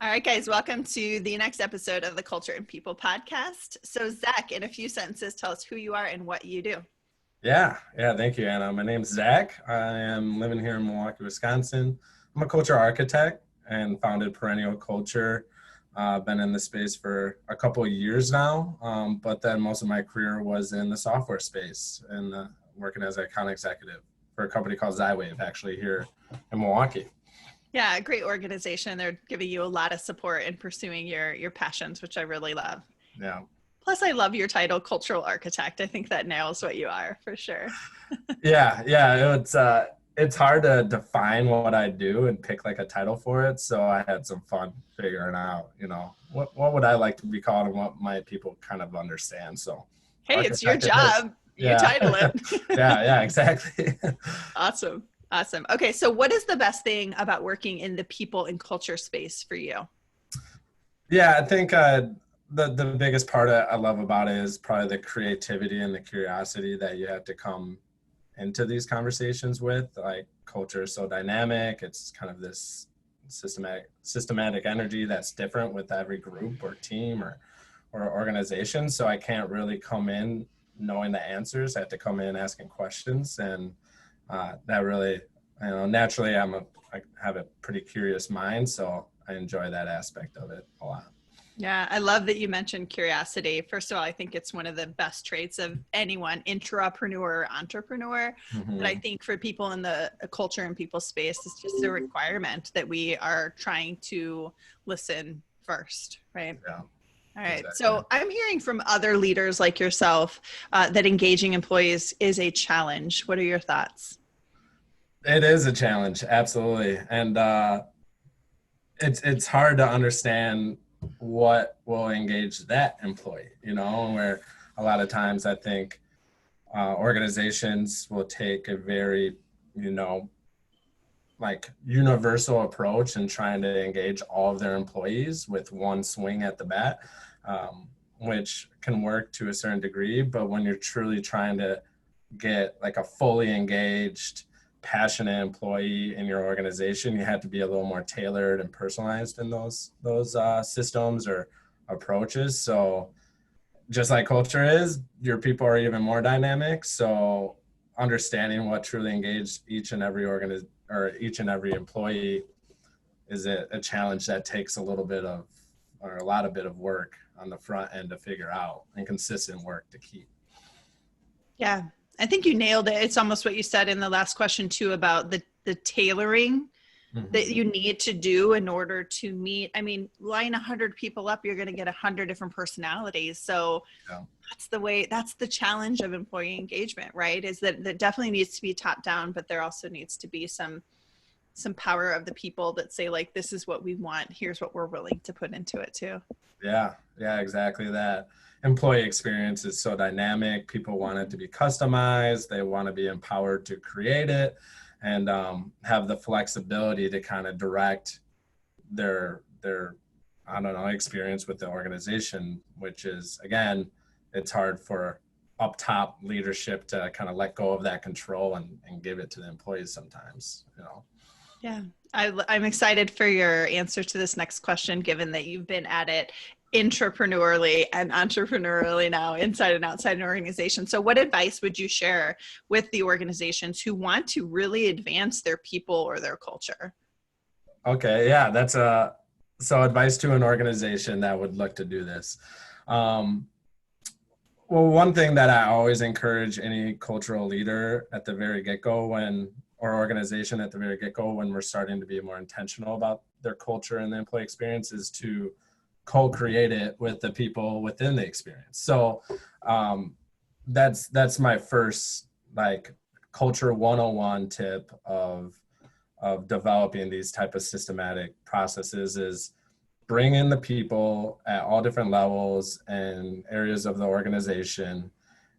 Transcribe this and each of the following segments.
All right, guys, welcome to the next episode of the Culture and People podcast. So, Zach, in a few sentences, tell us who you are and what you do. Yeah. Thank you, Anna. My name's Zach. I am living here in Milwaukee, Wisconsin. I'm a culture architect and founded Perennial Culture. Been in the space for a couple of years now, but then most of my career was in the software space and working as an account executive for a company called Zywave, actually here in Milwaukee. Yeah, a great organization. They're giving you a lot of support in pursuing your passions, which I really love. Yeah. Plus, I love your title, cultural architect. I think that nails what you are for sure. Yeah. It's hard to define what I do and pick like a title for it. So I had some fun figuring out, what would I like to be called and what might people kind of understand. So Hey, it's your architect it is. job. You Yeah. title it. Yeah, exactly. Awesome. Okay, so what is the best thing about working in the people and culture space for you? Yeah, I think the biggest part I love about it is probably the creativity and the curiosity that you have to come into these conversations with. Like, culture is so dynamic. It's kind of this systematic energy that's different with every group or team or organization. So I can't really come in knowing the answers. I have to come in asking questions, and that really, naturally I have a pretty curious mind, so I enjoy that aspect of it a lot. Yeah, I love that you mentioned curiosity. First of all, I think it's one of the best traits of anyone, intrapreneur or entrepreneur. Mm-hmm. But I think for people in the culture and people space, it's just a requirement that we are trying to listen first, right? Yeah. All right. Exactly. So I'm hearing from other leaders like yourself that engaging employees is a challenge. What are your thoughts? It is a challenge, absolutely, and it's hard to understand what will engage that employee. Where a lot of times I think organizations will take a very, like universal approach in trying to engage all of their employees with one swing at the bat, which can work to a certain degree. But when you're truly trying to get like a fully engaged, passionate employee in your organization, you have to be a little more tailored and personalized in those systems or approaches. So just like culture is, your people are even more dynamic. So understanding what truly engaged each and every employee is a challenge that takes a lot of work on the front end to figure out, and consistent work to keep. Yeah, I think you nailed it. It's almost what you said in the last question too, about the tailoring that you need to do in order to meet. I mean, line 100 people up, you're going to get 100 different personalities. So that's the challenge of employee engagement, right? Is that definitely needs to be top down, but there also needs to be some power of the people that say, like, this is what we want. Here's what we're willing to put into it too. Yeah, exactly that. Employee experience is so dynamic. People want it to be customized. They want to be empowered to create it, and have the flexibility to kind of direct their experience with the organization, which is, again, it's hard for up top leadership to kind of let go of that control and give it to the employees sometimes. Yeah, I'm excited for your answer to this next question, given that you've been at it intrapreneurially and entrepreneurially now, inside and outside an organization. So what advice would you share with the organizations who want to really advance their people or their culture? Okay, yeah, so advice to an organization that would look to do this. Well, one thing that I always encourage any cultural leader at the very get-go or organization at the very get-go when we're starting to be more intentional about their culture and the employee experience is to co-create it with the people within the experience. So that's my first culture 101 tip of developing these type of systematic processes is bring in the people at all different levels and areas of the organization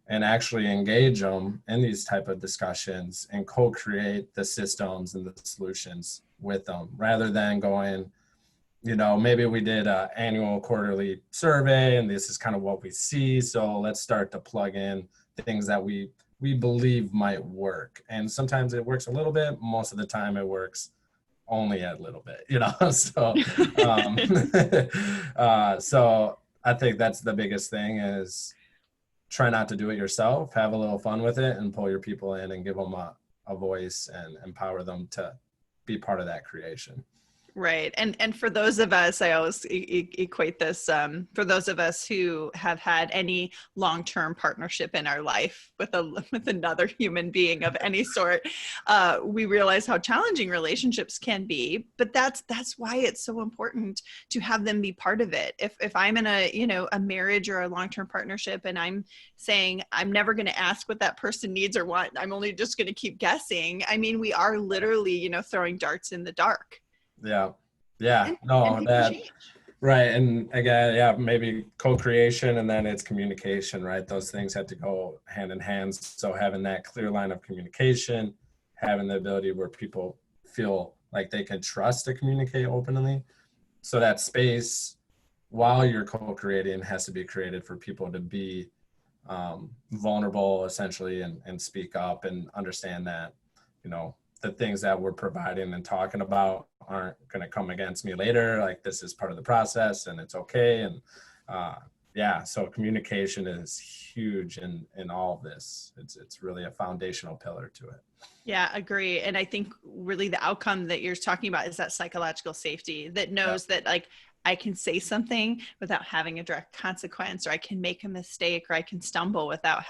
and actually engage them in these type of discussions and co-create the systems and the solutions with them, rather than going, maybe we did an annual quarterly survey and this is kind of what we see, so let's start to plug in things that we believe might work. And sometimes it works a little bit, most of the time it works only a little bit, you know. So so I think that's the biggest thing is try not to do it yourself, have a little fun with it, and pull your people in and give them a voice and empower them to be part of that creation. Right. And for those of us, I always equate this, for those of us who have had any long-term partnership in our life with another human being of any sort, we realize how challenging relationships can be, but that's why it's so important to have them be part of it. If I'm in a marriage or a long-term partnership and I'm saying, I'm never going to ask what that person needs or want, I'm only just going to keep guessing. I mean, we are literally, throwing darts in the dark. Yeah. And No, people that, change. right. And again, yeah, maybe co-creation and then it's communication, right? Those things have to go hand in hand. So having that clear line of communication, having the ability where people feel like they can trust to communicate openly. So that space while you're co-creating has to be created for people to be vulnerable essentially and speak up and understand that, the things that we're providing and talking about aren't going to come against me later. Like this is part of the process and it's okay. And so communication is huge in all of this. It's really a foundational pillar to it. Yeah, agree. And I think really the outcome that you're talking about is that psychological safety that knows that like I can say something without having a direct consequence, or I can make a mistake, or I can stumble without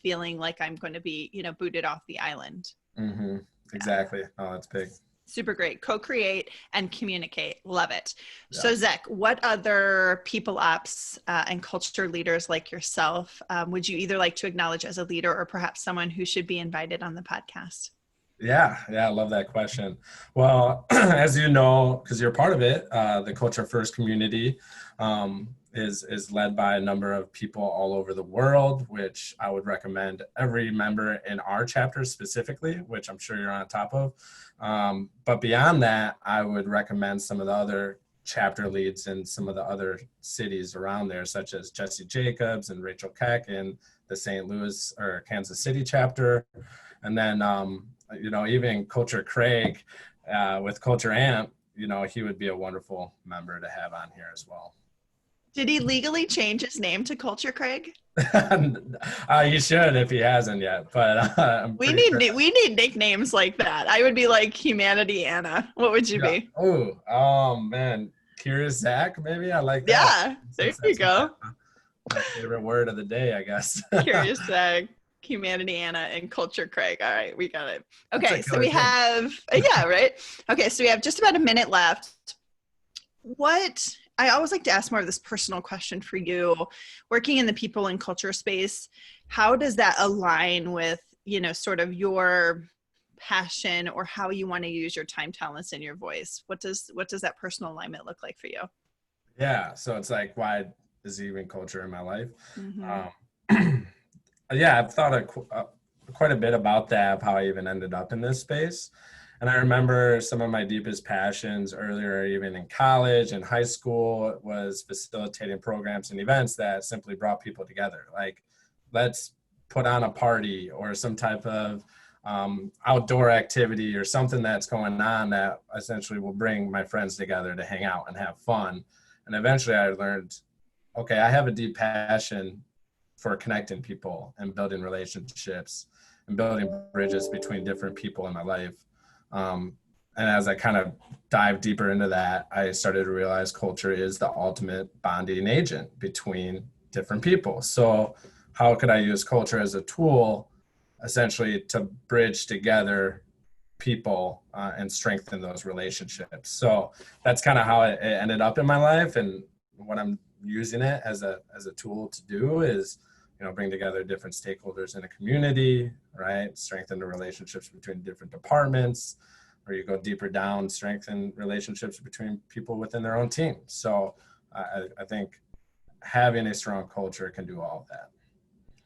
feeling like I'm going to be, booted off the island. Mm-hmm. Exactly. Oh, that's big. Super great. Co-create and communicate. Love it. Yeah. So Zech, what other people ops and culture leaders like yourself would you either like to acknowledge as a leader or perhaps someone who should be invited on the podcast? Yeah, I love that question. Well, as you know, because you're part of it, the Culture First community is led by a number of people all over the world, which I would recommend every member in our chapter specifically, which I'm sure you're on top of. But beyond that, I would recommend some of the other chapter leads in some of the other cities around there, such as Jesse Jacobs and Rachel Keck in the St. Louis or Kansas City chapter. And then, even Culture Craig with Culture Amp, he would be a wonderful member to have on here as well. Did he legally change his name to Culture Craig? He should if he hasn't yet, but we need nicknames like that. I would be like Humanity Anna. What would you be? Oh man, Curious Zach, maybe. I like that. Yeah, there you go. My favorite word of the day, I guess. Curious Zach, Humanity Anna, and Culture Craig. All right, we got it. Okay, so we have right. Okay, so we have just about a minute left. I always like to ask more of this personal question for you. Working in the people and culture space, how does that align with, sort of your passion or how you want to use your time, talents, and your voice? What does that personal alignment look like for you? Yeah, so it's like, why is even culture in my life? Mm-hmm. I've thought quite a bit about that, of how I even ended up in this space. And I remember some of my deepest passions earlier, even in college and high school, was facilitating programs and events that simply brought people together. Like, let's put on a party or some type of outdoor activity or something that's going on that essentially will bring my friends together to hang out and have fun. And eventually I learned, okay, I have a deep passion for connecting people and building relationships and building bridges between different people in my life. And as I kind of dive deeper into that, I started to realize culture is the ultimate bonding agent between different people. So how could I use culture as a tool essentially to bridge together people and strengthen those relationships? So that's kind of how it ended up in my life. And what I'm using it as a tool to do is, bring together different stakeholders in a community, right? Strengthen the relationships between different departments, or you go deeper down, strengthen relationships between people within their own team. So I think having a strong culture can do all of that.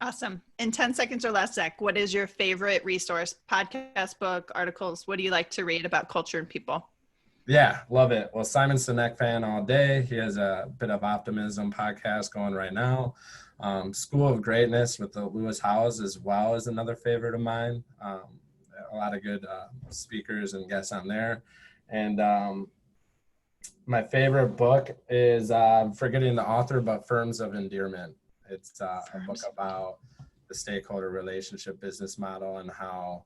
Awesome. In 10 seconds or less, Zach, what is your favorite resource, podcast, book, articles? What do you like to read about culture and people? Yeah, love it. Well, Simon Sinek fan all day. He has a Bit of Optimism podcast going right now. School of Greatness with the Lewis Howes as well is another favorite of mine. A lot of good speakers and guests on there. And my favorite book is, I'm forgetting the author, but Firms of Endearment. It's a book about the stakeholder relationship business model and how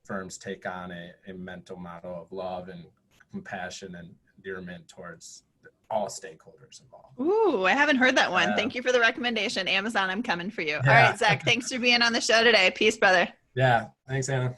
firms take on a mental model of love and compassion and endearment towards all stakeholders involved. Ooh, I haven't heard that one. Thank you for the recommendation. Amazon, I'm coming for you. Yeah. All right, Zach, thanks for being on the show today. Peace, brother. Yeah. Thanks, Anna.